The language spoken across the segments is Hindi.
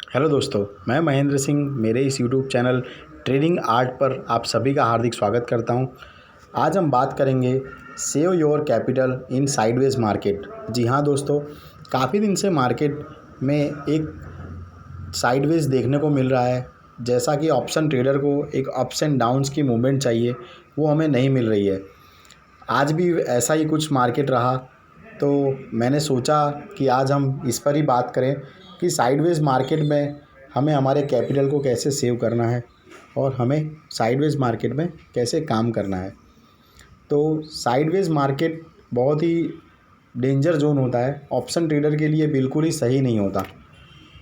हेलो दोस्तों, मैं महेंद्र सिंह मेरे इस यूट्यूब चैनल ट्रेडिंग आर्ट पर आप सभी का हार्दिक स्वागत करता हूं। आज हम बात करेंगे save your capital in sideways market. जी हाँ दोस्तों, काफ़ी दिन से मार्केट में एक साइडवेज देखने को मिल रहा है। जैसा कि ऑप्शन ट्रेडर को एक अप्स एंड डाउन्स की मूवमेंट चाहिए, वो हमें नहीं मिल रही है। आज भी ऐसा ही कुछ मार्केट रहा, तो मैंने सोचा कि आज हम इस पर ही बात करें कि साइडवेज मार्केट में हमें हमारे कैपिटल को कैसे सेव करना है और हमें साइडवेज मार्केट में कैसे काम करना है। तो साइडवेज मार्केट बहुत ही डेंजर जोन होता है, ऑप्शन ट्रेडर के लिए बिल्कुल ही सही नहीं होता,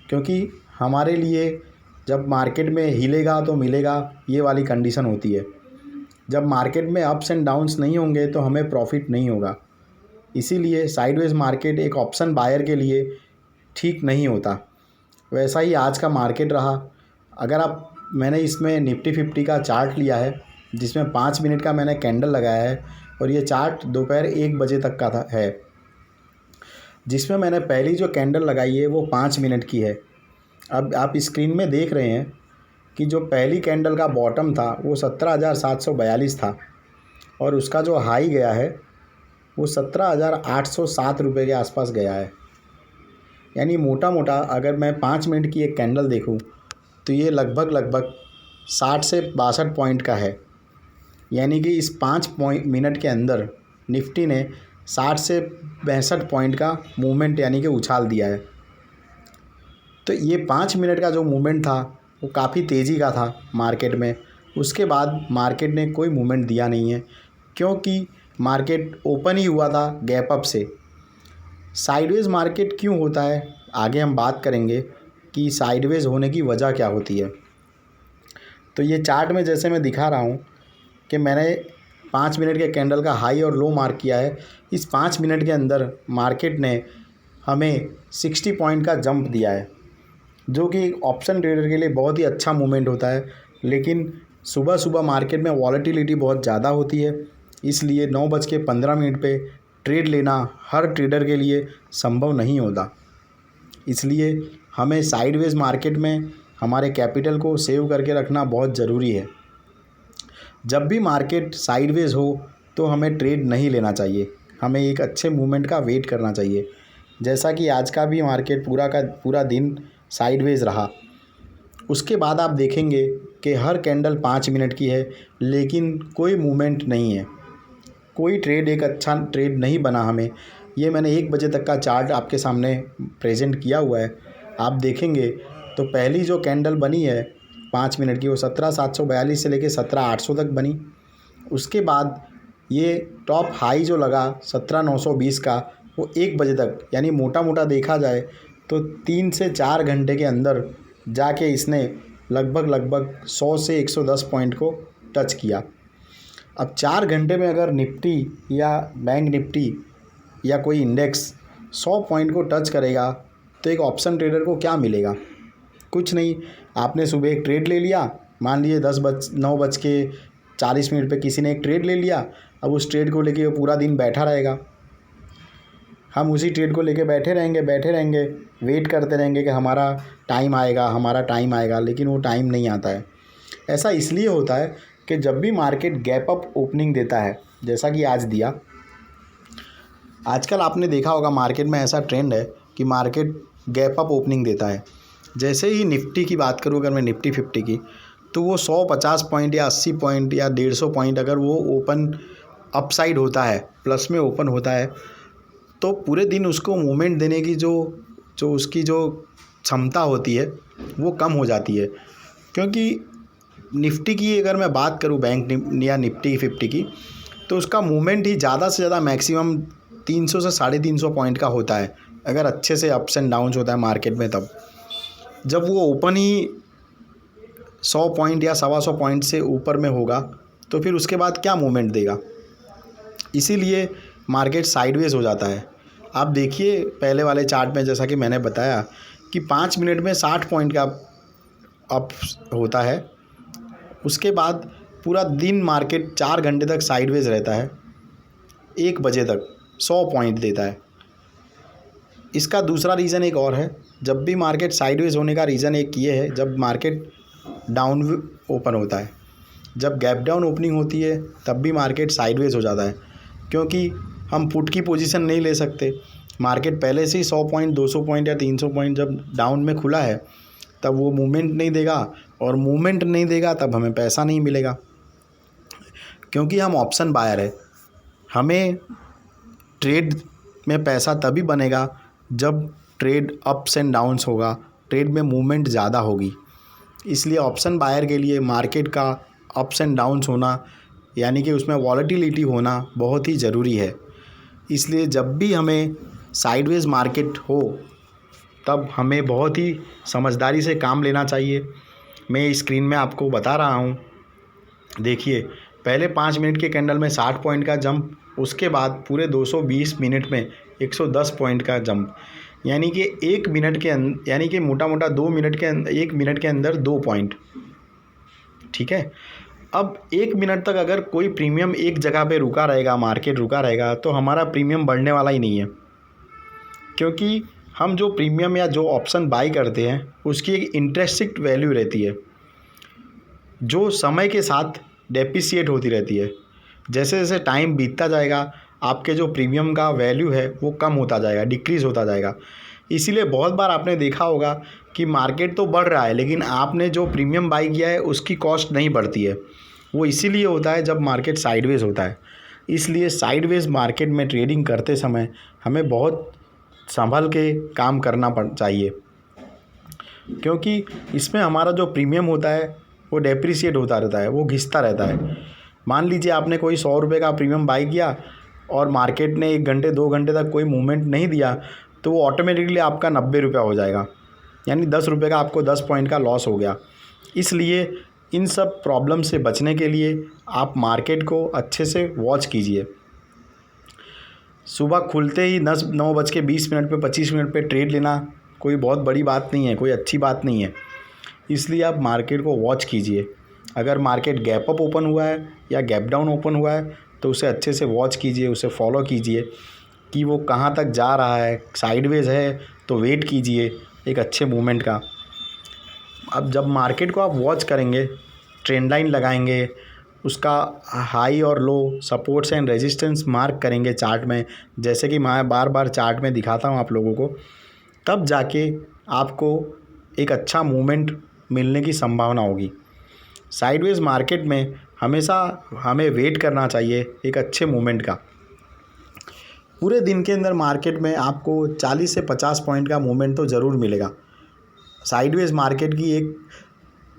क्योंकि हमारे लिए जब मार्केट में हिलेगा तो मिलेगा, ये वाली कंडीशन होती है। जब मार्केट में अप्स एंड डाउन्स नहीं होंगे तो हमें प्रॉफिट नहीं होगा। इसीलिए साइडवेज मार्केट एक ऑप्शन बायर के लिए ठीक नहीं होता। वैसा ही आज का मार्केट रहा। अगर मैंने इसमें निफ्टी 50 का चार्ट लिया है, जिसमें 5 मिनट का मैंने कैंडल लगाया है और ये चार्ट दोपहर 1 बजे तक का है। जिसमें मैंने पहली जो कैंडल लगाई है वो 5 मिनट की है। अब आप स्क्रीन में देख रहे हैं कि जो पहली कैंडल का बॉटम था वो 17,742 था और उसका जो हाई गया है वो 17,807 रुपये के आसपास गया है। यानी मोटा मोटा अगर मैं 5 मिनट की एक कैंडल देखूं तो ये लगभग 60 से 62 पॉइंट का है। यानी कि इस 5 मिनट के अंदर निफ्टी ने 60 से 62 पॉइंट का मूवमेंट यानी कि उछाल दिया है। तो ये 5 मिनट का जो मूवमेंट था वो काफ़ी तेज़ी का था मार्केट में। उसके बाद मार्केट ने कोई मूवमेंट दिया नहीं है, क्योंकि मार्केट ओपन ही हुआ था गैप अप से। साइडवेज मार्केट क्यों होता है, आगे हम बात करेंगे कि साइडवेज होने की वजह क्या होती है। तो ये चार्ट में जैसे मैं दिखा रहा हूँ कि मैंने 5 मिनट के कैंडल का हाई और लो मार्क किया है। इस 5 मिनट के अंदर मार्केट ने हमें 60 पॉइंट का जंप दिया है, जो कि ऑप्शन ट्रेडर के लिए बहुत ही अच्छा मूवमेंट होता है। लेकिन सुबह सुबह मार्केट में वॉलेटिलिटी बहुत ज़्यादा होती है, इसलिए 9:15 पे ट्रेड लेना हर ट्रेडर के लिए संभव नहीं होता। इसलिए हमें साइडवेज मार्केट में हमारे कैपिटल को सेव करके रखना बहुत ज़रूरी है। जब भी मार्केट साइडवेज हो तो हमें ट्रेड नहीं लेना चाहिए, हमें एक अच्छे मूवमेंट का वेट करना चाहिए। जैसा कि आज का भी मार्केट पूरा का पूरा दिन साइडवेज रहा। उसके बाद आप देखेंगे कि हर कैंडल 5 मिनट की है, लेकिन कोई मूवमेंट नहीं है, कोई ट्रेड एक अच्छा ट्रेड नहीं बना हमें। ये मैंने 1 बजे तक का चार्ट आपके सामने प्रेजेंट किया हुआ है। आप देखेंगे तो पहली जो कैंडल बनी है 5 मिनट की वो 17,742 से लेके 17,800 तक बनी। उसके बाद ये टॉप हाई जो लगा 17,920 का वो 1 बजे तक, यानी मोटा मोटा देखा जाए तो 3 से 4 घंटे के अंदर जाके इसने लगभग 100 से 110 पॉइंट को टच किया। अब 4 घंटे में अगर निफ्टी या बैंक निफ्टी या कोई इंडेक्स 100 पॉइंट को टच करेगा तो एक ऑप्शन ट्रेडर को क्या मिलेगा? कुछ नहीं। आपने सुबह एक ट्रेड ले लिया, मान लीजिए 9:40 पे किसी ने एक ट्रेड ले लिया। अब उस ट्रेड को लेके वो पूरा दिन बैठा रहेगा। हम उसी ट्रेड को लेके बैठे रहेंगे, वेट करते रहेंगे कि हमारा टाइम आएगा, लेकिन वो टाइम नहीं आता है। ऐसा इसलिए होता है कि जब भी मार्केट गैप अप ओपनिंग देता है, जैसा कि आज दिया, आजकल आपने देखा होगा मार्केट में ऐसा ट्रेंड है कि मार्केट गैप अप ओपनिंग देता है। जैसे ही निफ्टी की बात करूँ, अगर मैं निफ्टी 50 की, तो वो 150 पॉइंट या 80 पॉइंट या 150 पॉइंट अगर वो ओपन अपसाइड होता है, प्लस में ओपन होता है, तो पूरे दिन उसको मूवमेंट देने की जो उसकी जो क्षमता होती है वो कम हो जाती है। क्योंकि निफ्टी की अगर मैं बात करूं बैंक या निफ्टी 50 की, तो उसका मूवमेंट ही ज़्यादा से ज़्यादा मैक्सिमम 300 से 350 पॉइंट का होता है, अगर अच्छे से अप्स एंड डाउन्स होता है मार्केट में। तब जब वो ओपन ही 100 पॉइंट या 125 पॉइंट से ऊपर में होगा तो फिर उसके बाद क्या मूवमेंट देगा? इसीलिए मार्केट साइडवेज हो जाता है। आप देखिए पहले वाले चार्ट में, जैसा कि मैंने बताया कि 5 मिनट में 60 पॉइंट का अप होता है। उसके बाद पूरा दिन मार्केट 4 घंटे तक साइडवेज रहता है, 1 बजे तक 100 पॉइंट देता है। इसका दूसरा रीज़न एक और है जब भी मार्केट साइडवेज होने का रीज़न एक ये है, जब मार्केट डाउन ओपन होता है, जब गैप डाउन ओपनिंग होती है तब भी मार्केट साइडवेज हो जाता है, क्योंकि हम पुट की पोजीशन नहीं ले सकते। मार्केट पहले से ही 100 पॉइंट 200 पॉइंट या 300 पॉइंट जब डाउन में खुला है तब वो मूवमेंट नहीं देगा, और मूवमेंट नहीं देगा तब हमें पैसा नहीं मिलेगा, क्योंकि हम ऑप्शन बायर है। हमें ट्रेड में पैसा तभी बनेगा जब ट्रेड अप्स एंड डाउन्स होगा, ट्रेड में मूवमेंट ज़्यादा होगी। इसलिए ऑप्शन बायर के लिए मार्केट का अप्स एंड डाउन्स होना, यानी कि उसमें वॉलेटिलिटी होना बहुत ही ज़रूरी है। इसलिए जब भी हमें साइडवेज मार्केट हो तब हमें बहुत ही समझदारी से काम लेना चाहिए। मैं स्क्रीन में आपको बता रहा हूँ, देखिए पहले 5 मिनट के कैंडल में 60 पॉइंट का जंप, उसके बाद पूरे 220 मिनट में 110 पॉइंट का जंप, यानी कि 1 मिनट के यानी कि मोटा मोटा 2 मिनट के 1 मिनट के अंदर 2 पॉइंट। ठीक है, अब 1 मिनट तक अगर कोई प्रीमियम एक जगह पे रुका रहेगा, मार्केट रुका रहेगा, तो हमारा प्रीमियम बढ़ने वाला ही नहीं है, क्योंकि हम जो प्रीमियम या जो ऑप्शन बाई करते हैं उसकी एक इंट्रिंसिक वैल्यू रहती है जो समय के साथ डेप्रिसिएट होती रहती है। जैसे जैसे टाइम बीतता जाएगा आपके जो प्रीमियम का वैल्यू है वो कम होता जाएगा, डिक्रीज़ होता जाएगा। इसीलिए बहुत बार आपने देखा होगा कि मार्केट तो बढ़ रहा है लेकिन आपने जो प्रीमियम बाई किया है उसकी कॉस्ट नहीं बढ़ती है। वो इसीलिए होता है जब मार्केट साइडवेज होता है। इसलिए साइडवेज मार्केट में ट्रेडिंग करते समय हमें बहुत संभल के काम करना चाहिए, क्योंकि इसमें हमारा जो प्रीमियम होता है वो डेप्रिसिएट होता रहता है, वो घिसता रहता है। मान लीजिए आपने कोई 100 रुपये का प्रीमियम बाई किया और मार्केट ने 1 घंटे 2 घंटे तक कोई मूवमेंट नहीं दिया, तो वो ऑटोमेटिकली आपका 90 रुपया हो जाएगा, यानी 10 रुपये का आपको 10 पॉइंट का लॉस हो गया। इसलिए इन सब प्रॉब्लम से बचने के लिए आप मार्केट को अच्छे से वॉच कीजिए। सुबह खुलते ही 9:20 पे 25 मिनट पे ट्रेड लेना कोई बहुत बड़ी बात नहीं है, कोई अच्छी बात नहीं है। इसलिए आप मार्केट को वॉच कीजिए। अगर मार्केट गैप अप ओपन हुआ है या गैप डाउन ओपन हुआ है तो उसे अच्छे से वॉच कीजिए, उसे फॉलो कीजिए कि वो कहाँ तक जा रहा है। साइडवेज है तो वेट कीजिए एक अच्छे मूवमेंट का। अब जब मार्केट को आप वॉच करेंगे, ट्रेंड लाइन लगाएंगे, उसका हाई और लो, सपोर्ट्स एंड रेजिस्टेंस मार्क करेंगे चार्ट में, जैसे कि मैं बार बार चार्ट में दिखाता हूँ आप लोगों को, तब जाके आपको एक अच्छा मूवमेंट मिलने की संभावना होगी। साइडवेज मार्केट में हमेशा हमें वेट करना चाहिए एक अच्छे मूवमेंट का। पूरे दिन के अंदर मार्केट में आपको 40 से 50 पॉइंट का मूवमेंट तो ज़रूर मिलेगा। साइडवेज मार्केट की एक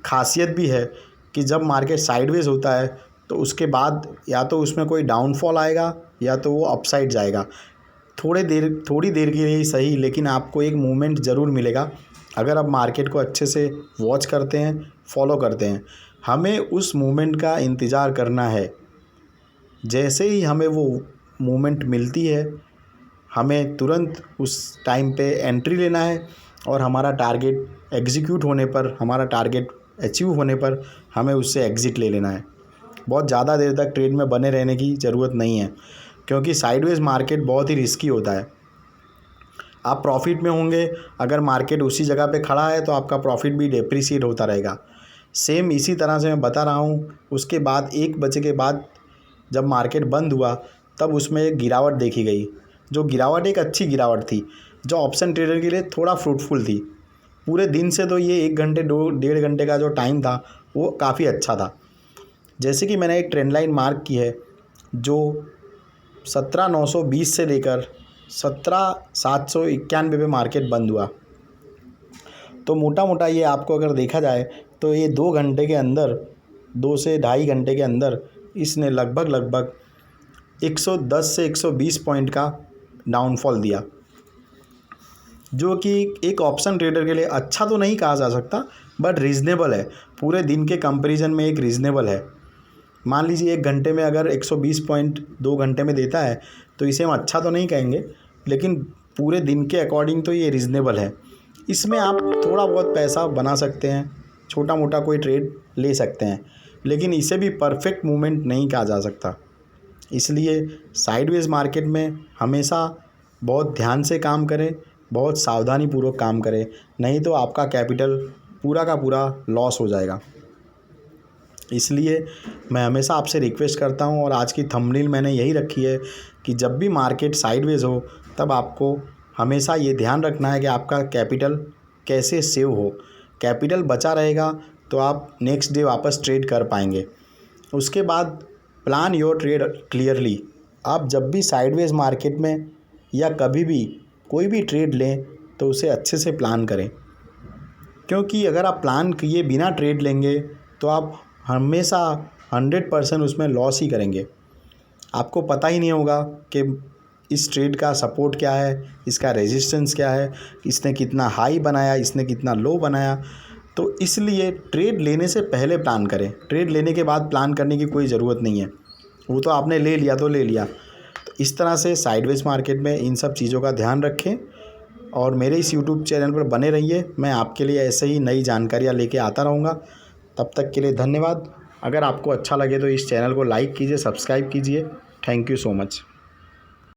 खासियत भी है कि जब मार्केट साइडवेज होता है तो उसके बाद या तो उसमें कोई डाउनफॉल आएगा या तो वो अपसाइड जाएगा। थोड़ी देर के लिए ही सही, लेकिन आपको एक मूवमेंट ज़रूर मिलेगा अगर आप मार्केट को अच्छे से वॉच करते हैं, फॉलो करते हैं। हमें उस मूवमेंट का इंतज़ार करना है। जैसे ही हमें वो मूवमेंट मिलती है हमें तुरंत उस टाइम पे एंट्री लेना है, और हमारा टारगेट एग्जीक्यूट होने पर, हमारा टारगेट अचीव होने पर हमें उससे एग्ज़िट ले लेना है। बहुत ज़्यादा देर तक ट्रेड में बने रहने की ज़रूरत नहीं है, क्योंकि साइडवेज मार्केट बहुत ही रिस्की होता है। आप प्रॉफिट में होंगे, अगर मार्केट उसी जगह पे खड़ा है तो आपका प्रॉफिट भी डेप्रिसिएट होता रहेगा। सेम इसी तरह से मैं बता रहा हूँ, उसके बाद 1 बजे के बाद जब मार्केट बंद हुआ तब उसमें एक गिरावट देखी गई। जो गिरावट एक अच्छी गिरावट थी, जो ऑप्शन ट्रेडर के लिए थोड़ा फ्रूटफुल थी। पूरे दिन से तो ये 1 घंटे 2-1.5 घंटे का जो टाइम था वो काफ़ी अच्छा था। जैसे कि मैंने एक ट्रेंड लाइन मार्क की है जो 17,920 से लेकर 17,791 पे मार्केट बंद हुआ। तो मोटा मोटा ये आपको अगर देखा जाए तो ये 2 घंटे के अंदर, 2 से ढाई घंटे के अंदर इसने लगभग 110 से 120 पॉइंट का डाउनफॉल दिया, जो कि एक ऑप्शन ट्रेडर के लिए अच्छा तो नहीं कहा जा सकता, बट रीज़नेबल है। पूरे दिन के कंपैरिजन में एक रीज़नेबल है। मान लीजिए 1 घंटे में अगर 120 पॉइंट 2 घंटे में देता है तो इसे हम अच्छा तो नहीं कहेंगे, लेकिन पूरे दिन के अकॉर्डिंग तो ये रीज़नेबल है। इसमें आप थोड़ा बहुत पैसा बना सकते हैं, छोटा मोटा कोई ट्रेड ले सकते हैं, लेकिन इसे भी परफेक्ट मूवमेंट नहीं कहा जा सकता। इसलिए साइडवेज मार्केट में हमेशा बहुत ध्यान से काम करें, बहुत सावधानीपूर्वक काम करें, नहीं तो आपका कैपिटल पूरा का पूरा लॉस हो जाएगा। इसलिए मैं हमेशा आपसे रिक्वेस्ट करता हूँ और आज की थंबनेल मैंने यही रखी है कि जब भी मार्केट साइडवेज हो तब आपको हमेशा ये ध्यान रखना है कि आपका कैपिटल कैसे सेव हो। कैपिटल बचा रहेगा तो आप नेक्स्ट डे वापस ट्रेड कर पाएंगे। उसके बाद प्लान योर ट्रेड क्लियरली। आप जब भी साइडवेज मार्केट में या कभी भी कोई भी ट्रेड लें तो उसे अच्छे से प्लान करें, क्योंकि अगर आप प्लान किए बिना ट्रेड लेंगे तो आप हमेशा 100% उसमें लॉस ही करेंगे। आपको पता ही नहीं होगा कि इस ट्रेड का सपोर्ट क्या है, इसका रेजिस्टेंस क्या है, इसने कितना हाई बनाया, इसने कितना लो बनाया। तो इसलिए ट्रेड लेने से पहले प्लान करें। ट्रेड लेने के बाद प्लान करने की कोई ज़रूरत नहीं है, वो तो आपने ले लिया तो ले लिया। तो इस तरह से साइडवेज मार्केट में इन सब चीज़ों का ध्यान रखें और मेरे इस यूट्यूब चैनल पर बने रहिए। मैं आपके लिए ऐसे ही नई जानकारियाँ लेके आता रहूँगा। तब तक के लिए धन्यवाद। अगर आपको अच्छा लगे तो इस चैनल को लाइक कीजिए, सब्सक्राइब कीजिए। Thank you so much.